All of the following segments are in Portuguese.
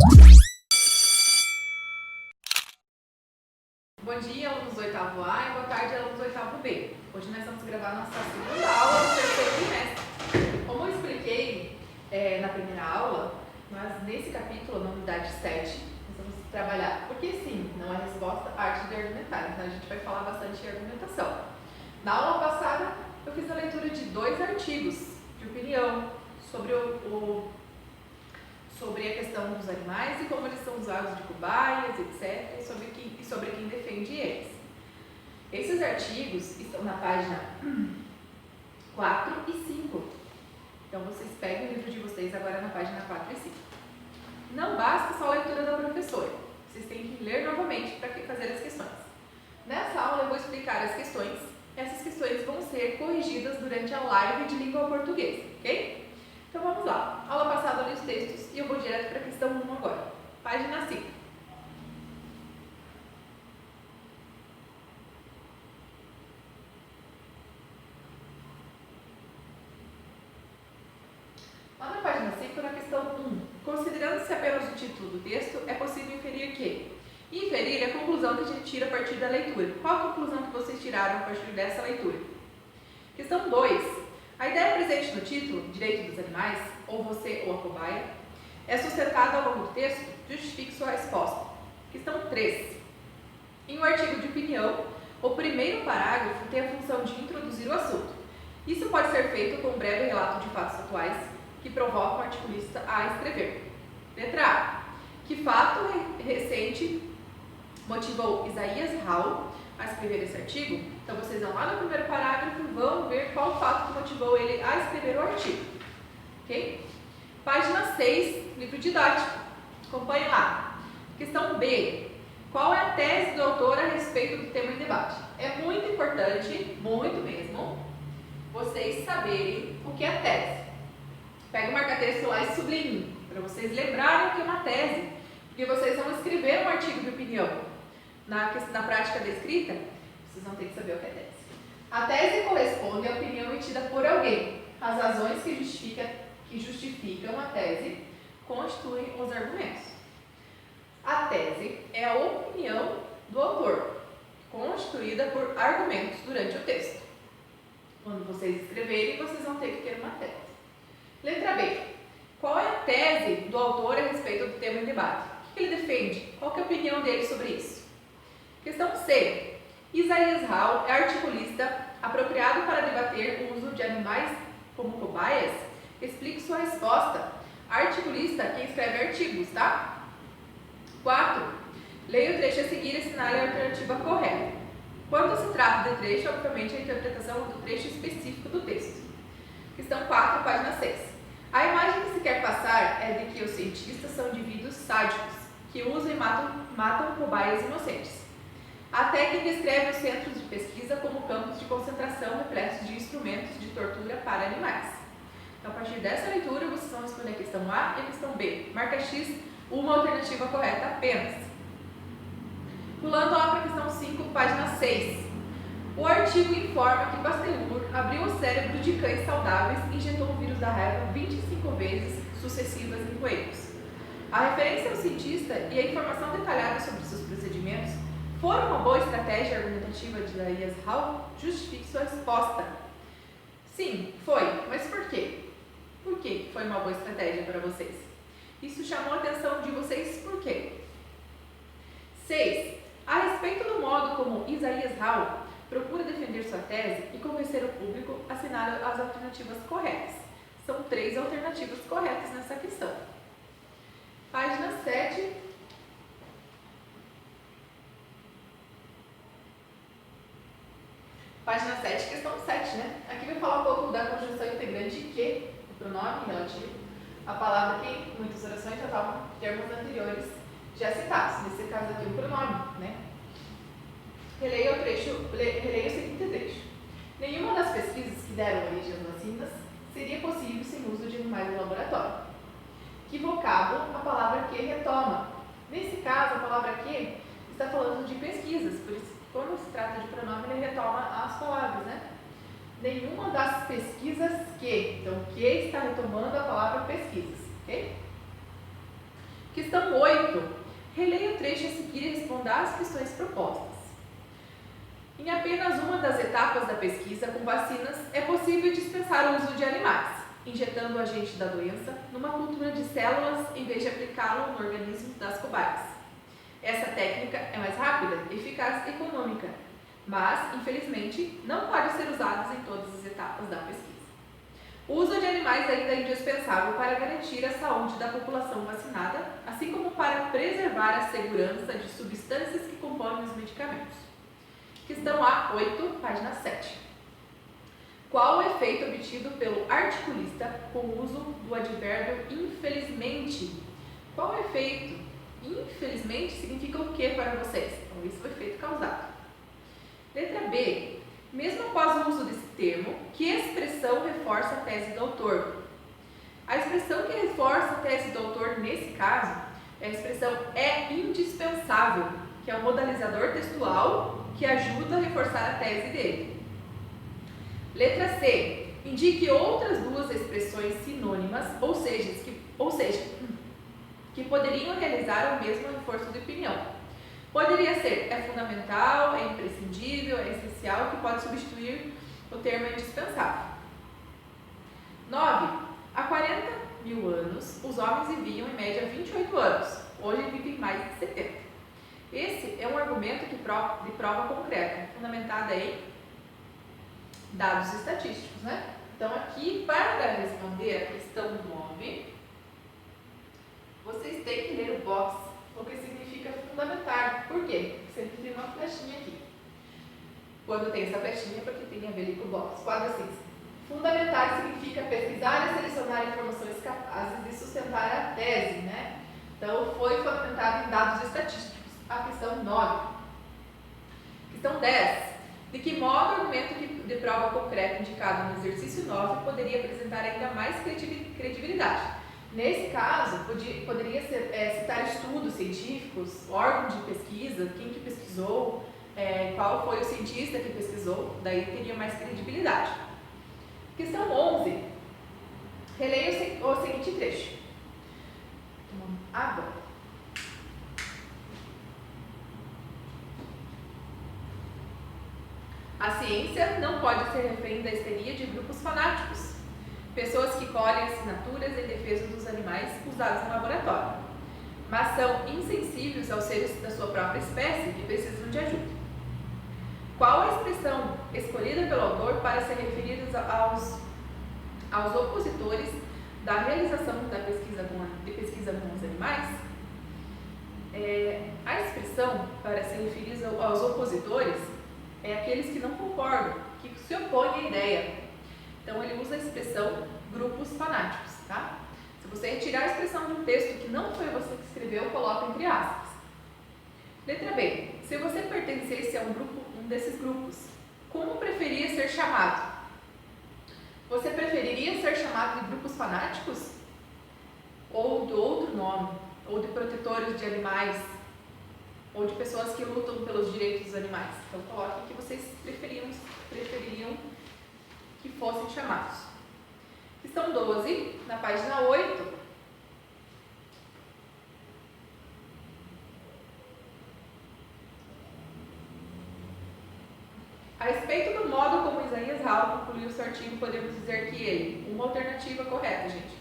Bom dia, alunos do oitavo A, e boa tarde, alunos do oitavo B. Hoje nós vamos gravar nossa segunda aula do terceiro trimestre. Como eu expliquei na primeira aula, mas nesse capítulo, na unidade 7, nós vamos trabalhar, porque sim, não é resposta, arte de argumentar, então a gente vai falar bastante de argumentação. Na aula passada, eu fiz a leitura de 2 artigos de opinião sobre sobre a questão dos animais e como eles são usados de cobaias, etc., e sobre quem defende eles. Esses artigos estão na página 4 e 5. Então, vocês peguem o livro de vocês agora na página 4 e 5. Não basta só a leitura da professora. Vocês têm que ler novamente para fazer as questões. Nessa aula, eu vou explicar as questões. Essas questões vão ser corrigidas durante a live de língua portuguesa, ok? Então vamos lá. Aula passada eu li os textos e eu vou direto para a questão 1 agora. Página 5. Lá na página 5, na questão 1. Considerando-se apenas o título do texto, é possível inferir que? Inferir é a conclusão que a gente tira a partir da leitura. Qual a conclusão que vocês tiraram a partir dessa leitura? Questão 2. A ideia presente no título, Direito dos Animais, ou você ou a cobaia, é sustentada ao longo do texto? Justifique sua resposta. Questão 3. Em um artigo de opinião, o primeiro parágrafo tem a função de introduzir o assunto. Isso pode ser feito com um breve relato de fatos atuais que provocam o articulista a escrever. Letra A. Que fato recente motivou Isaías Hall a escrever esse artigo? Então, vocês vão lá no primeiro parágrafo e vão ver qual fato que motivou ele a escrever o artigo. Ok? Página 6, livro didático. Acompanhe lá. Questão B. Qual é a tese do autor a respeito do tema em debate? É muito importante, muito mesmo, vocês saberem o que é tese. Pega o marca-texto lá e sublinhe, para vocês lembrarem o que é uma tese. Porque vocês vão escrever um artigo de opinião. Na prática da escrita, vocês vão ter que saber o que é tese. A tese corresponde à opinião emitida por alguém. As razões que justificam a tese constituem os argumentos. A tese é a opinião do autor, constituída por argumentos durante o texto. Quando vocês escreverem, vocês vão ter que ter uma tese. Letra B. Qual é a tese do autor a respeito do tema em debate? O que ele defende? Qual é a opinião dele sobre isso? Questão C. Isaías Hall é articulista apropriado para debater o uso de animais como cobaias? Explique sua resposta. Articulista, quem escreve artigos, tá? 4. Leia o trecho a seguir e assinale a alternativa correta. Quando se trata de trecho, obviamente a interpretação do trecho específico do texto. Questão 4, página 6. A imagem que se quer passar é de que os cientistas são indivíduos sádicos, que usam e matam cobaias inocentes. Até quem descreve os centros de pesquisa como campos de concentração repletos de instrumentos de tortura para animais. Então, a partir dessa leitura, vocês vão responder a questão A e a questão B. Marca X, uma alternativa correta apenas. Pulando lá para a questão 5, página 6. O artigo informa que Pasteur abriu o cérebro de cães saudáveis e injetou o vírus da raiva 25 vezes sucessivas em coelhos. A referência ao cientista e a informação detalhada sobre seus procedimentos foram uma boa estratégia argumentativa de Isaías Hall? Justifique sua resposta. Sim, foi. Mas por quê? Por que foi uma boa estratégia para vocês? Isso chamou a atenção de vocês por quê? 6. A respeito do modo como Isaías Hall procura defender sua tese e convencer o público, assinale as alternativas corretas. São 3 alternativas corretas nessa questão. Página 7. Página 7, questão 7, né? Aqui vai falar um pouco da conjunção integrante que, o pronome relativo, a palavra que em muitas orações já estavam termos anteriores já citados. Nesse caso aqui, o pronome, né? Releia o seguinte trecho. Nenhuma das pesquisas que deram origem às vacinas seria possível sem uso de animais no laboratório. Que vocábulo a palavra que retoma? Nesse caso, a palavra que está falando de pesquisas, por isso quando se trata de pronome, ele retoma as palavras, né? Nenhuma das pesquisas que. Então, que está retomando a palavra pesquisas, ok? Questão 8. Releia o trecho a seguir e responda às questões propostas. Em apenas uma das etapas da pesquisa com vacinas, é possível dispensar o uso de animais, injetando o agente da doença numa cultura de células em vez de aplicá-lo no organismo das cobaias. Essa técnica é mais rápida, eficaz e econômica, mas, infelizmente, não pode ser usada em todas as etapas da pesquisa. O uso de animais ainda é indispensável para garantir a saúde da população vacinada, assim como para preservar a segurança de substâncias que compõem os medicamentos. Questão A8, página 7. Qual o efeito obtido pelo articulista com o uso do advérbio infelizmente? Qual o efeito? Infelizmente significa o que para vocês? Então, isso foi efeito causado. Letra B. Mesmo após o uso desse termo, que expressão reforça a tese do autor? A expressão que reforça a tese do autor nesse caso é a expressão é indispensável, que é o modalizador textual que ajuda a reforçar a tese dele. Letra C. Indique outras duas expressões sinônimas, ou seja, que poderiam realizar o mesmo reforço de opinião. Poderia ser é fundamental, é imprescindível, é essencial, que pode substituir o termo indispensável. 9. Há 40.000 anos, os homens viviam em média 28 anos. Hoje vivem mais de 70. Esse é um argumento de prova concreta, fundamentada em dados estatísticos, né? Então, aqui, para responder a questão 9, vocês têm que ler o box, o que significa fundamentar. Por quê? Sempre tem uma flechinha aqui. Quando tem essa flechinha, é porque tem a ver com o box. Quadro assim. Fundamentar significa pesquisar e selecionar informações capazes de sustentar a tese, né? Então, foi fundamentado em dados estatísticos. A questão 9. Questão 10. De que modo o argumento de prova concreta indicado no exercício 9 poderia apresentar ainda mais credibilidade? Nesse caso, poderia citar estudos científicos, órgãos de pesquisa, quem que pesquisou, qual foi o cientista que pesquisou, daí teria mais credibilidade. Questão 11. Releia o seguinte trecho. Tomando água. A ciência não pode ser refém da histeria de grupos fanáticos, pessoas que colhem assinaturas em defesa dos animais usados no laboratório, mas são insensíveis aos seres da sua própria espécie que precisam de ajuda. Qual a expressão escolhida pelo autor para se referir aos opositores da realização da pesquisa com os animais? A expressão para se referir aos opositores é aqueles que não concordam, que se opõem à ideia. Então, ele usa a expressão grupos fanáticos, tá? Se você retirar a expressão de um texto que não foi você que escreveu, coloca entre aspas. Letra B. Se você pertencesse a um desses grupos, como preferia ser chamado? Você preferiria ser chamado de grupos fanáticos? Ou de outro nome? Ou de protetores de animais? Ou de pessoas que lutam pelos direitos dos animais? Então, coloquem que vocês prefeririam que fossem chamados. Questão 12, na página 8. A respeito do modo como Isaías Hall concluiu seu artigo, podemos dizer que ele, uma alternativa correta, gente.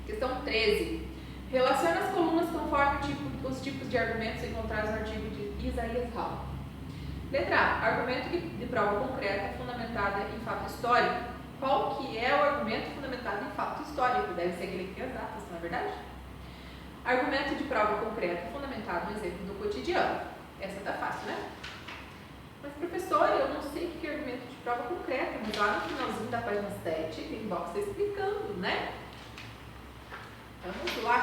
Questão 13. Relaciona as colunas conforme os tipos de argumentos encontrados no artigo de Isaías Hall. Letra A. Argumento de prova concreta fundamentada em fato histórico. Qual que é o argumento fundamentado em fato histórico? Deve ser aquele que tem as datas, não é verdade? Argumento de prova concreta fundamentado no exemplo do cotidiano. Essa tá fácil, né? Mas, professor, eu não sei o que é argumento de prova concreta, mas lá no finalzinho da página 7 tem box explicando, né? Vamos lá.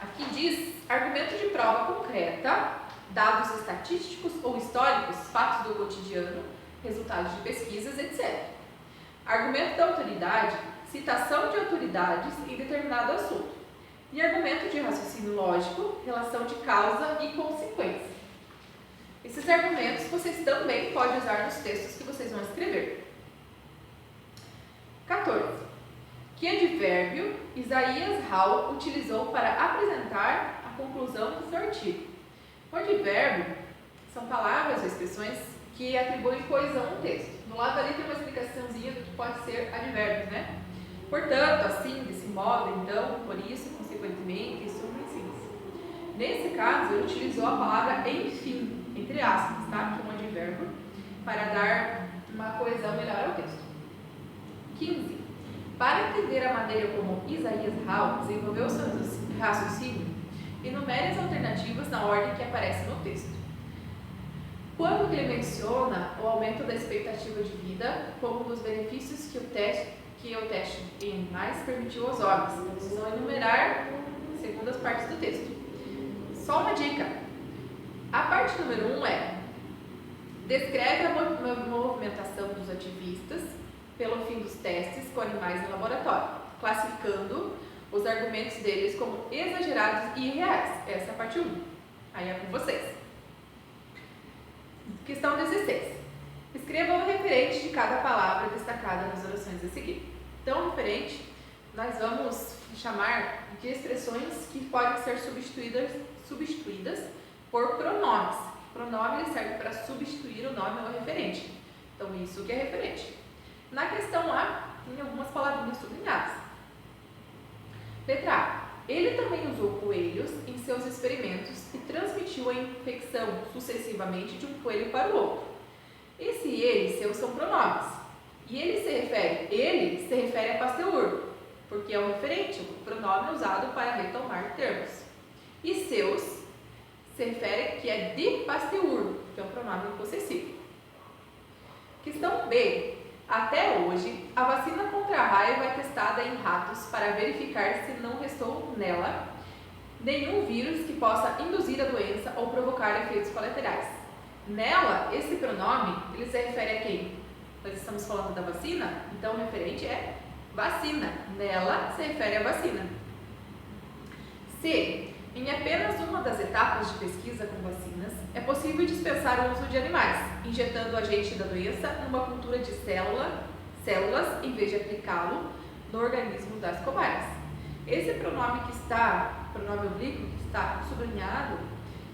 Aqui diz argumento de prova concreta, dados estatísticos ou históricos, fatos do cotidiano, resultados de pesquisas, etc. Argumento da autoridade, citação de autoridades em determinado assunto. E argumento de raciocínio lógico, relação de causa e consequência. Esses argumentos vocês também podem usar nos textos que vocês vão escrever. 14. Que advérbio Isaías Hall utilizou para apresentar a conclusão do seu artigo? O advérbio são palavras ou expressões que atribuem coesão ao texto. No lado ali tem uma explicaçãozinha do que pode ser advérbios, né? Portanto, assim, desse modo, então, por isso, consequentemente, isso, assim. Nesse caso, ele utilizou a palavra enfim, entre aspas, tá? Que é um advérbio, para dar uma coesão melhor ao texto. 15. Para entender a maneira como Isaías Hall desenvolveu seu raciocínio, enumere as alternativas na ordem que aparece no texto. Quando ele menciona o aumento da expectativa de vida como um dos benefícios que o teste em animais permitiu aos homens, então vocês vão enumerar segundo as partes do texto. Só uma dica: a parte número 1 descreve a movimentação dos ativistas pelo fim dos testes com animais no laboratório, classificando os argumentos deles como exagerados e irreais. Essa é a parte 1. Aí é com vocês. Questão 16. Escreva o referente de cada palavra destacada nas orações a seguir. Então, o referente nós vamos chamar de expressões que podem ser substituídas por pronomes. Pronome serve para substituir o nome ou referente. Então, isso que é referente. Na questão A, tem algumas palavrinhas sublinhadas. Letra A. Ele também usou coelhos em seus experimentos e transmitiu a infecção sucessivamente de um coelho para o outro. Esse ele e seus são pronomes. E ele se refere a Pasteur, porque é o referente, o pronome usado para retomar termos. E seus se refere que é de Pasteur, que é um pronome possessivo. Questão B. Até hoje, a vacina contra a raiva é testada em ratos para verificar se não restou nela nenhum vírus que possa induzir a doença ou provocar efeitos colaterais. Nela, esse pronome, ele se refere a quem? Nós estamos falando da vacina, então o referente é vacina. Nela se refere à vacina. C. Em apenas uma das etapas de pesquisa com vacinas, é possível dispensar o uso de animais, injetando o agente da doença numa cultura de células, em vez de aplicá-lo no organismo das cobaias. Esse pronome pronome oblíquo que está sublinhado,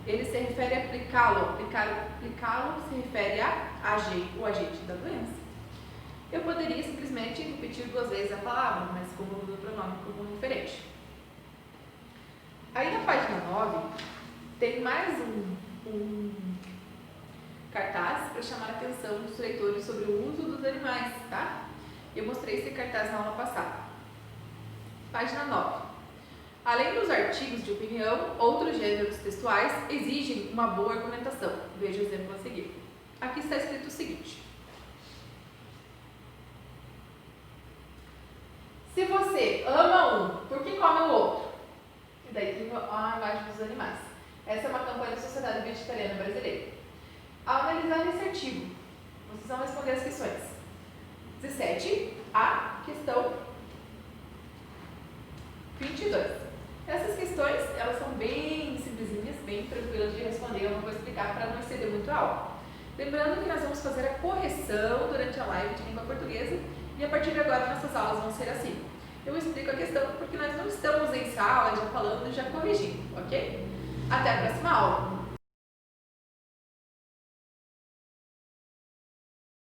ele se refere a aplicá-lo. Aplicá-lo se refere o agente da doença. Eu poderia simplesmente repetir 2 vezes a palavra, mas como uso o pronome como referente. Aí na página 9, tem mais um cartaz para chamar a atenção dos leitores sobre o uso dos animais, tá? Eu mostrei esse cartaz na aula passada. Página 9. Além dos artigos de opinião, outros gêneros textuais exigem uma boa argumentação. Veja o exemplo a seguir. Aqui está escrito o seguinte: se você ama um, por que come o outro? E daí tem a imagem dos animais. Essa é uma campanha da Sociedade Vegetariana Brasileira. Ao analisar esse artigo, vocês vão responder as questões 17 a questão 22. Essas questões, elas são bem simplesinhas, bem tranquilas de responder. Eu não vou explicar para não exceder muito a aula. Lembrando que nós vamos fazer a correção durante a live de língua portuguesa e a partir de agora nossas aulas vão ser assim. Eu explico a questão porque nós não estamos em sala já falando e já corrigindo, ok? Até a próxima aula!